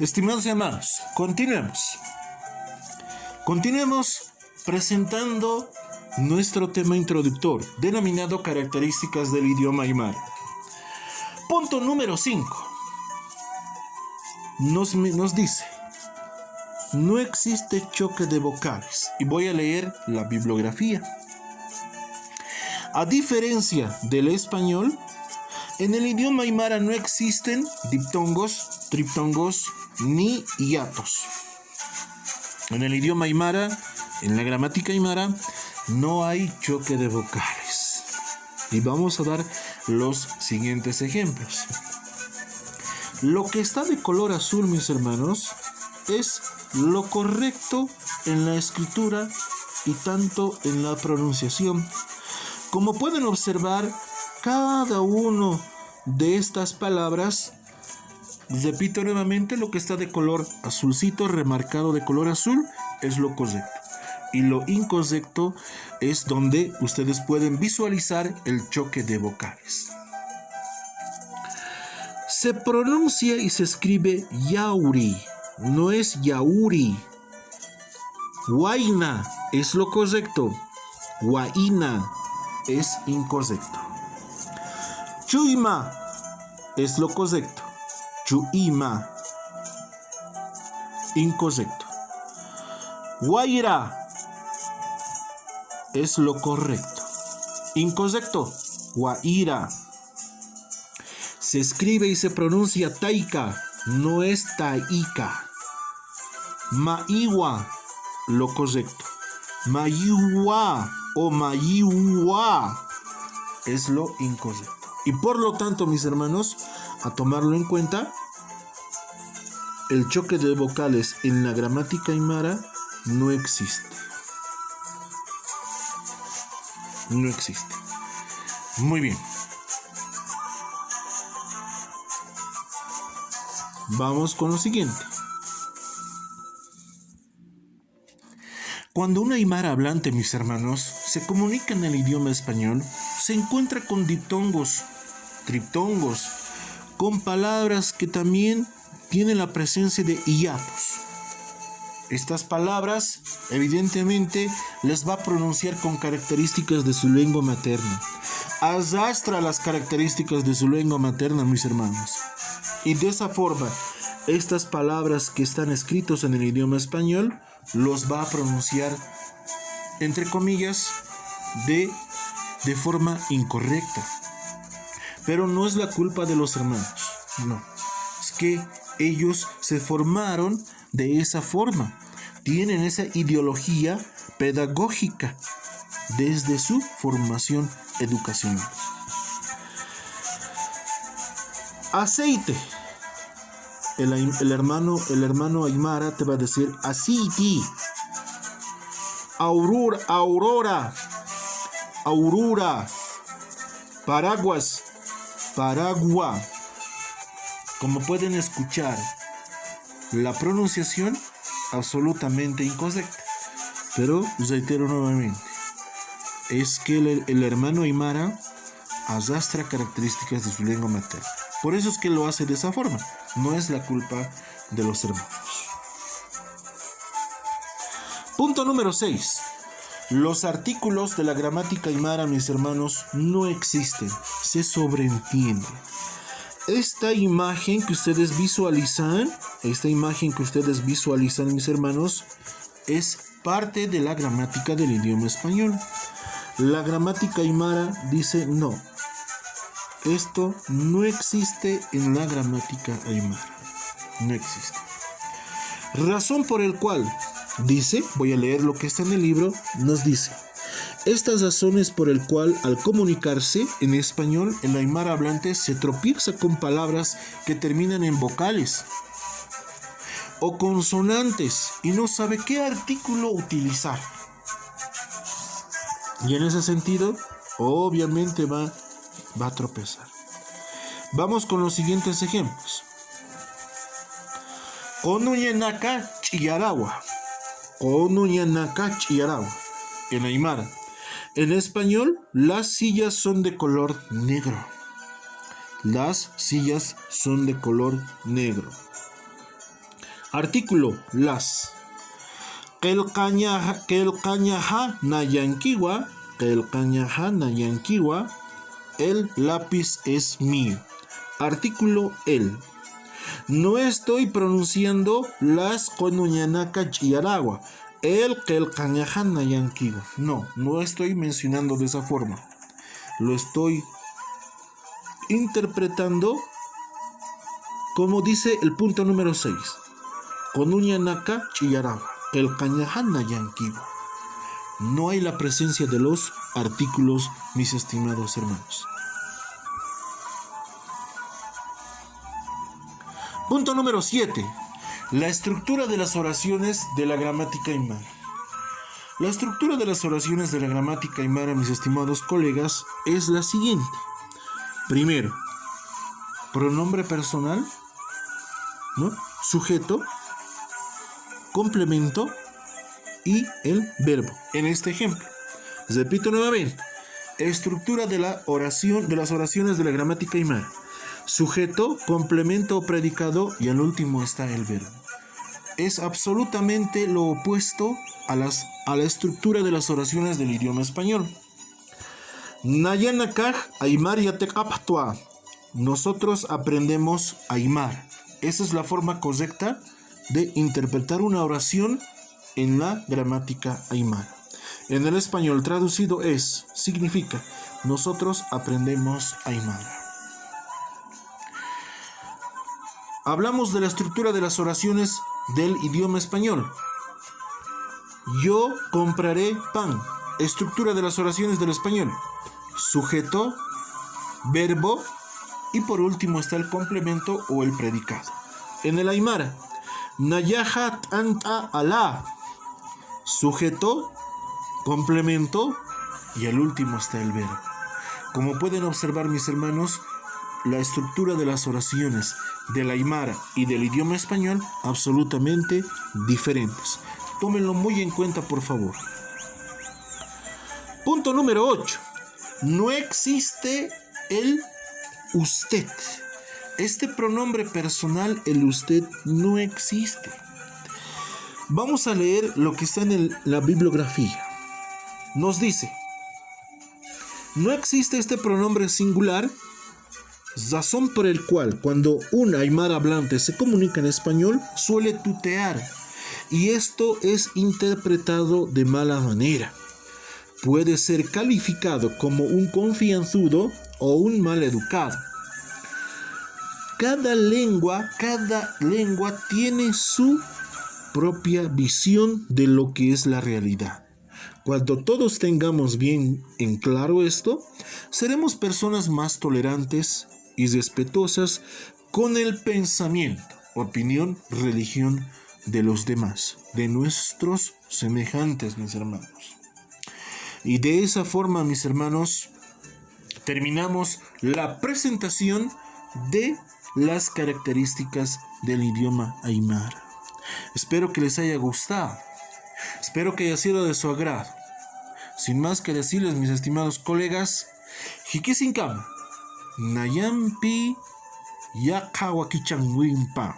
Estimados hermanos, continuemos presentando nuestro tema introductorio, denominado características del idioma aymara. Punto número 5. Nos dice, no existe choque de vocales. Y voy a leer la bibliografía. A diferencia del español, en el idioma aymara no existen diptongos, triptongos ni hiatos. En el idioma aymara, en la gramática aymara, no hay choque de vocales. Y vamos a dar los siguientes ejemplos. Lo que está de color azul, mis hermanos, es lo correcto en la escritura y tanto en la pronunciación. Como pueden observar, cada uno de estas palabras, repito nuevamente, lo que está de color azulcito, remarcado de color azul, es lo correcto. Y lo incorrecto es donde ustedes pueden visualizar el choque de vocales. Se pronuncia y se escribe yauri, no es yauri. Huayna es lo correcto, huayna es incorrecto. Chuima es lo correcto, chuima, incorrecto. Guaira es lo correcto, incorrecto, guaira. Se escribe y se pronuncia taika, no es taika. Maiwa, lo correcto. Mayuwa o mayuwa es lo incorrecto. Y por lo tanto, mis hermanos, a tomarlo en cuenta, el choque de vocales en la gramática aymara no existe. No existe. Muy bien. Vamos con lo siguiente. Cuando un aymara hablante, mis hermanos, se comunica en el idioma español, se encuentra con diptongos, triptongos, con palabras que también tienen la presencia de hiatos. Estas palabras, evidentemente, les va a pronunciar con características de su lengua materna. Arrastra las características de su lengua materna, mis hermanos. Y de esa forma, estas palabras que están escritas en el idioma español, los va a pronunciar, entre comillas, de forma incorrecta. Pero no es la culpa de los hermanos, no. Es que ellos se formaron de esa forma. Tienen esa ideología pedagógica desde su formación educacional. Aceite. El hermano aymara te va a decir aceite. Aurora. Paraguas. Paragua. Como pueden escuchar, la pronunciación absolutamente incorrecta. Pero reitero nuevamente, es que el hermano aymara arrastra características de su lengua materna. Por eso es que lo hace de esa forma. No es la culpa de los hermanos. Punto número 6. Los artículos de la gramática aymara, mis hermanos, no existen. Se sobreentiende. Esta imagen que ustedes visualizan, mis hermanos, es parte de la gramática del idioma español. La gramática aymara dice no. Esto no existe en la gramática aymara. No existe. Razón por el cual dice, voy a leer lo que está en el libro, nos dice: estas razones por el cual al comunicarse en español, el aymara hablante se tropieza con palabras que terminan en vocales o consonantes y no sabe qué artículo utilizar. Y en ese sentido, obviamente va a tropezar. Vamos con los siguientes ejemplos. Konuñanaka chiyarawa. En aymara. En español, las sillas son de color negro. Las sillas son de color negro. Artículo las. Qelqañaja nayankiwa. Qelqañaja nayankiwa. El lápiz es mío. Artículo el. No estoy pronunciando las conuñanaca chiyaragua. El qelqañaja nayankiwa. No estoy mencionando de esa forma. Lo estoy interpretando como dice el punto número 6. Conuñanaca chiyaragua. Qelqañaja nayankiwa. No hay la presencia de los artículos, mis estimados hermanos. Punto número 7. La estructura de las oraciones de la gramática aymara. La estructura de las oraciones de la gramática aymara, mis estimados colegas, es la siguiente. Primero, pronombre personal, ¿no? Sujeto, complemento y el verbo. En este ejemplo, repito nuevamente, estructura de la oración, de las oraciones de la gramática aymara. Sujeto, complemento o predicado y al último está el verbo. Es absolutamente lo opuesto a la estructura de las oraciones del idioma español. Nayanakaj aymar yatekaptua. Nosotros aprendemos aymar. Esa es la forma correcta de interpretar una oración en la gramática aymara. En el español traducido significa nosotros aprendemos aymara. Hablamos de la estructura de las oraciones del idioma español. Yo compraré pan. Estructura de las oraciones del español. Sujeto, verbo y por último está el complemento o el predicado. En el aymara, Nayahat anta ala. Sujeto, complemento y al último está el verbo. Como pueden observar, mis hermanos, la estructura de las oraciones del aymara y del idioma español absolutamente diferentes. Tómenlo muy en cuenta, por favor. Punto número 8. No existe el usted. Este pronombre personal, el usted, no existe. Vamos a leer lo que está en la bibliografía. Nos dice: no existe este pronombre singular, razón por el cual cuando un aymara hablante se comunica en español suele tutear, y esto es interpretado de mala manera. Puede ser calificado como un confianzudo o un maleducado. Cada lengua tiene su propia visión de lo que es la realidad. Cuando todos tengamos bien en claro esto, seremos personas más tolerantes y respetuosas con el pensamiento, opinión, religión de los demás, de nuestros semejantes, mis hermanos. Y de esa forma, mis hermanos, terminamos la presentación de las características del idioma aymara. Espero que les haya gustado. Espero que haya sido de su agrado. Sin más que decirles, mis estimados colegas, Jikisinkam, Nayampi Yakawakichanwinpawa.